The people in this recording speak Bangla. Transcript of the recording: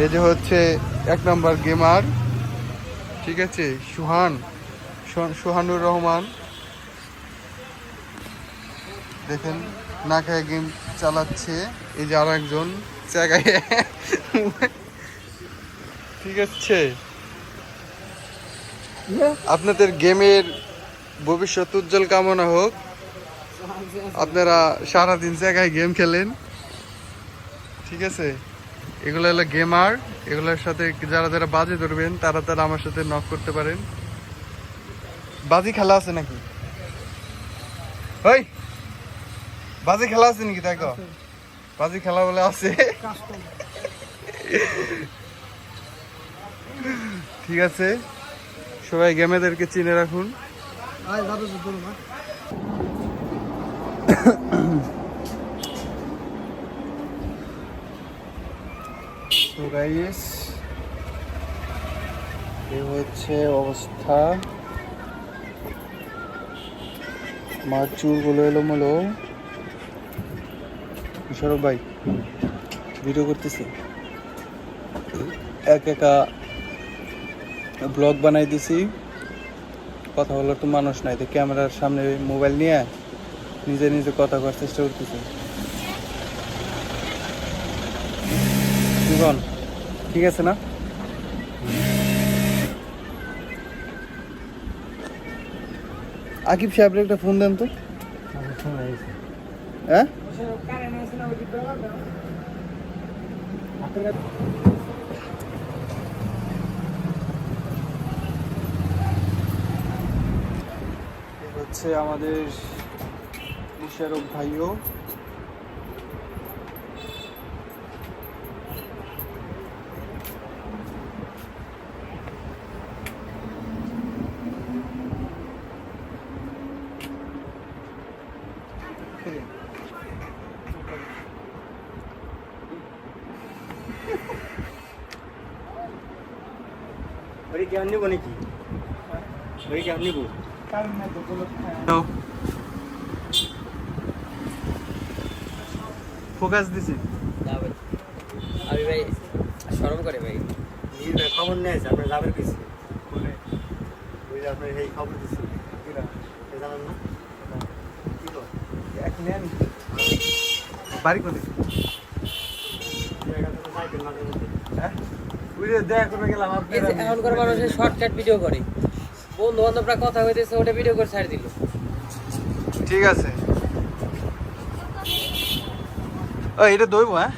এই যে হচ্ছে 1 নম্বর গেমার, ঠিক আছে, সোহানুর রহমান। দেখেন না খায় গেম চালাচ্ছে। এই যে আরো একজন জায়গায়, ঠিক আছে। আপনাদের গেমের ভবিষ্যৎ উজ্জ্বল কামনা হোক। আপনারা সারাদিন জায়গায় গেম খেলেন, ঠিক আছে। এগুলো হলো গেমার। এগুলোর সাথে যারা যারা বাজি ধরবেন তারা তারা আমার সাথে নক করতে পারেন। বাজি খেলা আছে নাকি? ওই বাজি খেলা আছে নাকি? তাই তো বাজি খেলা বলে আছে। ঠিক আছে, সবাই গেমেদেরকে চিনে রাখুন। তো গাইস, এই হচ্ছে অবস্থা। মার চুলগুলো এলোমেলো। সৌরভ ভাই ভিডিও করতেছি, একা ব্লগ বানাই দিছি। কথা বলার তো মানুষ নাই, তো ক্যামেরার সামনে মোবাইল নিয়ে নিজে নিজে কথা করার চেষ্টা করতেছি। জীবন ঠিক আছে না? আকিব সাহেবের একটা ফোন দেন তো। হ্যাঁ, হচ্ছে আমাদের মুশারফ ভাইও। কেমন নিবো নাকি? কেমন নিবো? ফোকাস দিছি। আমি ভাই শরম করে ভাই। খবর নেই আপনার যাবেন কিছু ওই যে আপনার এই খবর দিচ্ছি জানেন না কি তো এক নেন বাড়ি করে। হ্যাঁ, ওই যে দেখা করে গেলাম। এখনকার মানুষের শর্টকাট ভিডিও করে, বন্ধু বান্ধবরা কথা হইতেছে ওটা ভিডিও করে ছাড় দিল। ঠিক আছে, এটা দইব। হ্যাঁ